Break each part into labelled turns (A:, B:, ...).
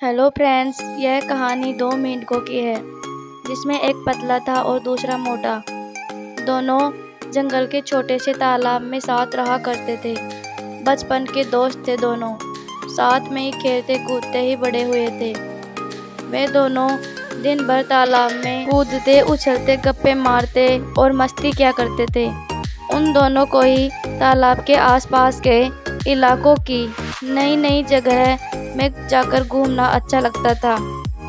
A: Hello friends, यह कहानी 2 मेंढकों की है जिसमें एक पतला था और दूसरा मोटा। दोनों जंगल के छोटे से तालाब में साथ रहा करते थे। बचपन के दोस्त थे दोनों, साथ में ही खेलते कूदते ही बड़े हुए थे। वे दोनों दिन भर तालाब में कूदते उछलते गप्पे मारते और मस्ती किया करते थे। उन दोनों को ही तालाब के आसपास के इलाकों की नई नई जगह में जाकर घूमना अच्छा लगता था।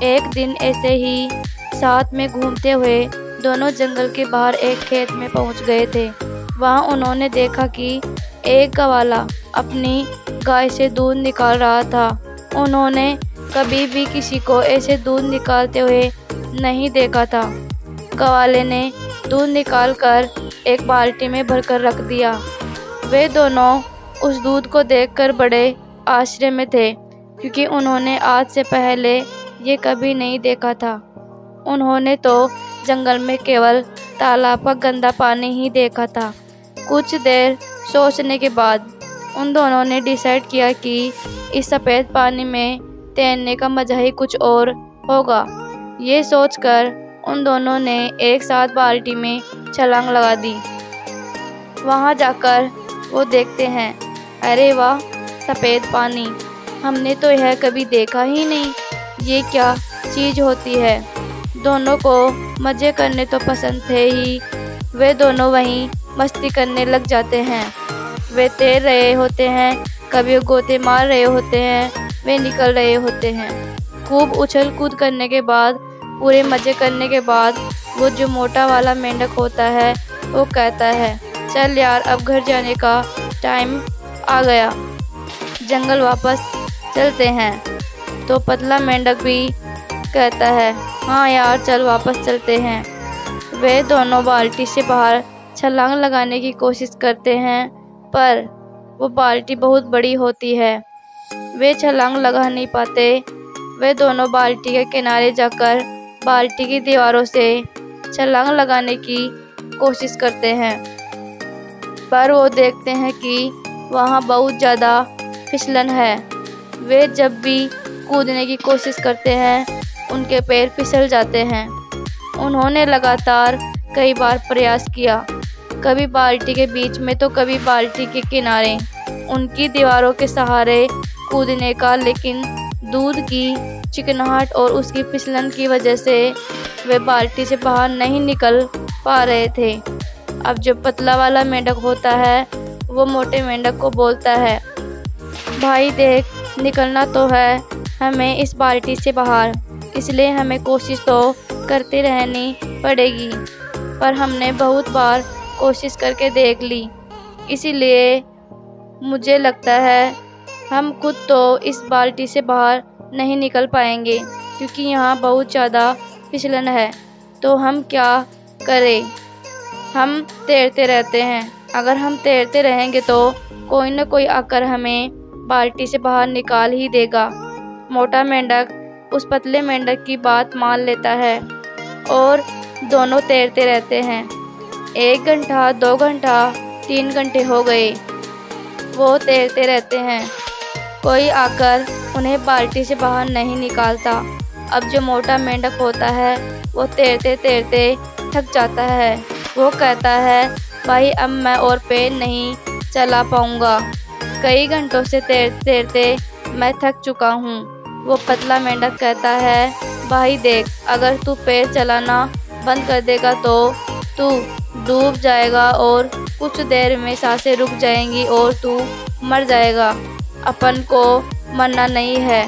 A: एक दिन ऐसे ही साथ में घूमते हुए दोनों जंगल के बाहर एक खेत में पहुंच गए थे। वहां उन्होंने देखा कि एक गवाला अपनी गाय से दूध निकाल रहा था। उन्होंने कभी भी किसी को ऐसे दूध निकालते हुए नहीं देखा था। गवाले ने दूध निकालकर एक बाल्टी में भरकर रख दिया। वे दोनों उस दूध को देखकर बड़े आश्चर्य में थे, क्योंकि उन्होंने आज से पहले ये कभी नहीं देखा था। उन्होंने तो जंगल में केवल तालाब का गंदा पानी ही देखा था। कुछ देर सोचने के बाद उन दोनों ने डिसाइड किया कि इस सफ़ेद पानी में तैरने का मज़ा ही कुछ और होगा। ये सोचकर उन दोनों ने एक साथ बाल्टी में छलांग लगा दी। वहाँ जाकर वो देखते हैं, अरे वाह, सफ़ेद पानी! हमने तो यह कभी देखा ही नहीं। ये क्या चीज़ होती है? दोनों को मज़े करने तो पसंद थे ही। वे दोनों वहीं मस्ती करने लग जाते हैं। वे तैर रहे होते हैं, कभी गोते मार रहे होते हैं, वे निकल रहे होते हैं। खूब उछल कूद करने के बाद, पूरे मज़े करने के बाद, वो जो मोटा वाला मेंढक होता है वो कहता है, चल यार, अब घर जाने का टाइम आ गया, जंगल वापस चलते हैं। तो पतला मेंढक भी कहता है, हाँ यार, चल वापस चलते हैं। वे दोनों बाल्टी से बाहर छलांग लगाने की कोशिश करते हैं, पर वो बाल्टी बहुत बड़ी होती है। वे छलांग लगा नहीं पाते। वे दोनों बाल्टी के किनारे जाकर बाल्टी की दीवारों से छलांग लगाने की कोशिश करते हैं, पर वो देखते हैं कि वहाँ बहुत ज़्यादा फिसलन है। वे जब भी कूदने की कोशिश करते हैं, उनके पैर फिसल जाते हैं। उन्होंने लगातार कई बार प्रयास किया, कभी बाल्टी के बीच में तो कभी बाल्टी के किनारे, उनकी दीवारों के सहारे कूदने का, लेकिन दूध की चिकनाहट और उसकी फिसलन की वजह से वे बाल्टी से बाहर नहीं निकल पा रहे थे। अब जो पतला वाला मेंढक होता है वो मोटे मेंढक को बोलता है, भाई देख, निकलना तो है हमें इस बाल्टी से बाहर, इसलिए हमें कोशिश तो करते रहनी पड़ेगी। पर हमने बहुत बार कोशिश करके देख ली, इसीलिए मुझे लगता है हम खुद तो इस बाल्टी से बाहर नहीं निकल पाएंगे, क्योंकि यहाँ बहुत ज़्यादा फिसलन है। तो हम क्या करें? हम तैरते रहते हैं। अगर हम तैरते रहेंगे तो कोई न कोई आकर हमें बाल्टी से बाहर निकाल ही देगा। मोटा मेंढक उस पतले मेंढक की बात मान लेता है और दोनों तैरते रहते हैं। 1 घंटा, 2 घंटा, 3 घंटे हो गए। वो तैरते रहते हैं, कोई आकर उन्हें बाल्टी से बाहर नहीं निकालता। अब जो मोटा मेंढक होता है वो तैरते तैरते थक जाता है। वो कहता है, भाई, अब मैं और पैर नहीं चला पाऊँगा। कई घंटों से तैरते तैरते मैं थक चुका हूँ। वो पतला मेंढक कहता है, भाई देख, अगर तू पैर चलाना बंद कर देगा तो तू डूब जाएगा और कुछ देर में सांसें रुक जाएंगी और तू मर जाएगा। अपन को मरना नहीं है,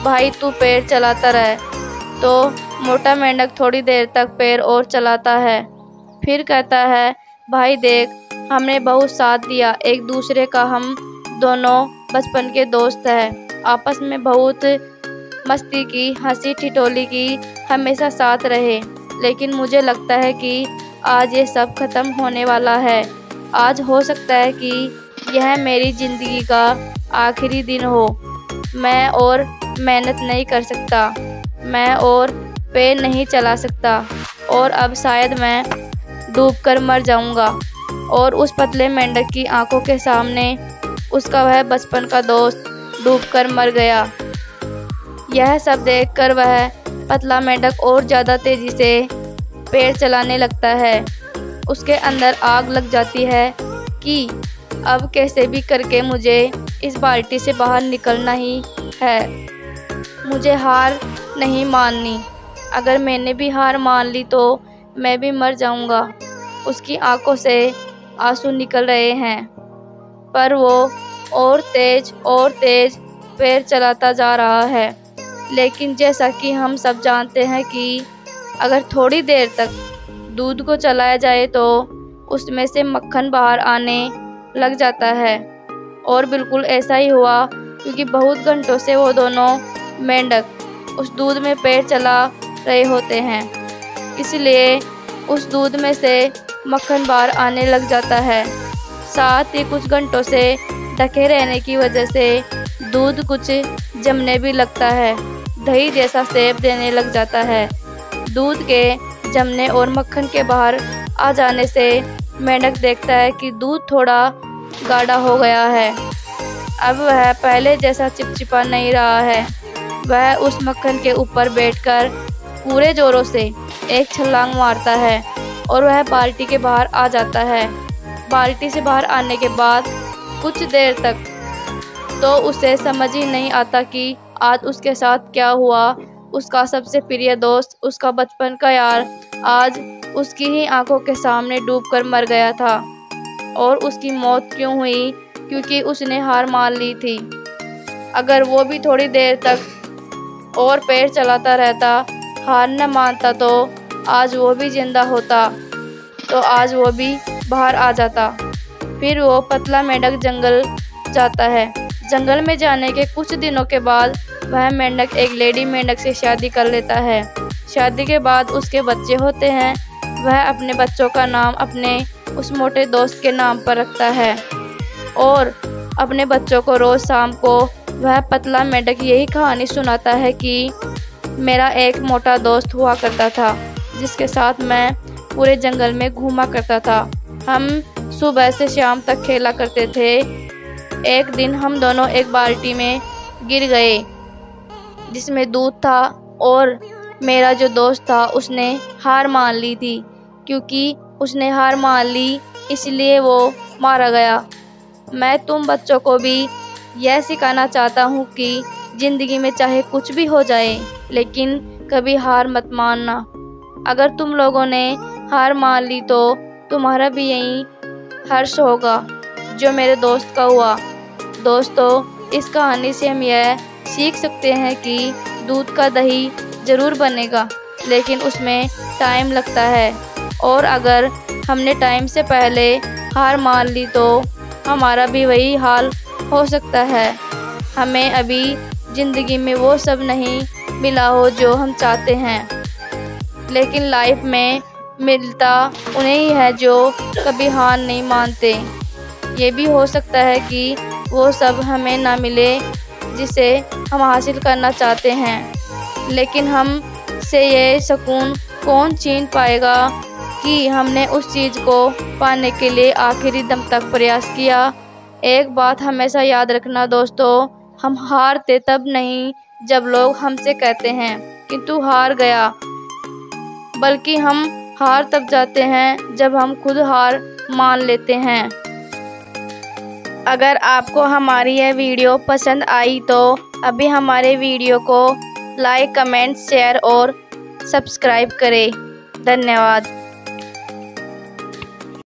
A: भाई तू पैर चलाता रहे। तो मोटा मेंढक थोड़ी देर तक पैर और चलाता है, फिर कहता है, भाई देख, हमने बहुत साथ दिया एक दूसरे का, हम दोनों बचपन के दोस्त हैं, आपस में बहुत मस्ती की, हंसी ठिठोली की, हमेशा साथ रहे। लेकिन मुझे लगता है कि आज ये सब ख़त्म होने वाला है। आज हो सकता है कि यह मेरी ज़िंदगी का आखिरी दिन हो। मैं और मेहनत नहीं कर सकता, मैं और पैर नहीं चला सकता, और अब शायद मैं डूबकर मर जाऊंगा। और उस पतले मेंढक की आंखों के सामने उसका वह बचपन का दोस्त डूबकर मर गया। यह सब देखकर वह पतला मेंढक और ज़्यादा तेज़ी से पेड़ चलाने लगता है। उसके अंदर आग लग जाती है कि अब कैसे भी करके मुझे इस बाल्टी से बाहर निकलना ही है। मुझे हार नहीं माननी। अगर मैंने भी हार मान ली तो मैं भी मर जाऊंगा। उसकी आंखों से आंसू निकल रहे हैं, पर वो और तेज पेड़ चलाता जा रहा है। लेकिन जैसा कि हम सब जानते हैं कि अगर थोड़ी देर तक दूध को चलाया जाए तो उसमें से मक्खन बाहर आने लग जाता है। और बिल्कुल ऐसा ही हुआ, क्योंकि बहुत घंटों से वो दोनों मेंढक उस दूध में पेड़ चला रहे होते हैं, इसलिए उस दूध में से मक्खन बाहर आने लग जाता है। साथ ही कुछ घंटों से ढके रहने की वजह से दूध कुछ जमने भी लगता है, दही जैसा सेब देने लग जाता है। दूध के जमने और मक्खन के बाहर आ जाने से मेंढक देखता है कि दूध थोड़ा गाढ़ा हो गया है। अब वह पहले जैसा चिपचिपा नहीं रहा है। वह उस मक्खन के ऊपर बैठकर पूरे जोरों से एक छलांग मारता है और वह बाल्टी के बाहर आ जाता है। बाल्टी से बाहर आने के बाद कुछ देर तक तो उसे समझ ही नहीं आता कि आज उसके साथ क्या हुआ। उसका सबसे प्रिय दोस्त, उसका बचपन का यार, आज उसकी ही आंखों के सामने डूबकर मर गया था। और उसकी मौत क्यों हुई? क्योंकि उसने हार मान ली थी। अगर वो भी थोड़ी देर तक और पेड़ चलाता रहता, हार न मानता, तो आज वो भी जिंदा होता, तो आज वो भी बाहर आ जाता। फिर वो पतला मेंढक जंगल जाता है। जंगल में जाने के कुछ दिनों के बाद वह मेंढक एक लेडी मेंढक से शादी कर लेता है। शादी के बाद उसके बच्चे होते हैं। वह अपने बच्चों का नाम अपने उस मोटे दोस्त के नाम पर रखता है और अपने बच्चों को रोज़ शाम को वह पतला मेंढक यही कहानी सुनाता है कि मेरा एक मोटा दोस्त हुआ करता था जिसके साथ मैं पूरे जंगल में घूमा करता था। हम सुबह से शाम तक खेला करते थे। एक दिन हम दोनों एक बाल्टी में गिर गए जिसमें दूध था और मेरा जो दोस्त था उसने हार मान ली थी। क्योंकि उसने हार मान ली इसलिए वो मारा गया। मैं तुम बच्चों को भी यह सिखाना चाहता हूँ कि ज़िंदगी में चाहे कुछ भी हो जाए लेकिन कभी हार मत मानना। अगर तुम लोगों ने हार मान ली तो तुम्हारा भी यही हर्ष होगा जो मेरे दोस्त का हुआ। दोस्तों, इस कहानी से हम यह सीख सकते हैं कि दूध का दही ज़रूर बनेगा लेकिन उसमें टाइम लगता है, और अगर हमने टाइम से पहले हार मान ली तो हमारा भी वही हाल हो सकता है। हमें अभी ज़िंदगी में वो सब नहीं मिला हो जो हम चाहते हैं, लेकिन लाइफ में मिलता उन्हें ही है जो कभी हार नहीं मानते। ये भी हो सकता है कि वो सब हमें ना मिले जिसे हम हासिल करना चाहते हैं, लेकिन हम से ये सुकून कौन छीन पाएगा कि हमने उस चीज़ को पाने के लिए आखिरी दम तक प्रयास किया। एक बात हमेशा याद रखना दोस्तों, हम हारते तब नहीं जब लोग हमसे कहते हैं कि तू हार गया, बल्कि हम हार तब जाते हैं जब हम खुद हार मान लेते हैं। अगर आपको हमारी यह वीडियो पसंद आई तो अभी हमारे वीडियो को लाइक, कमेंट, शेयर और सब्सक्राइब करें। धन्यवाद।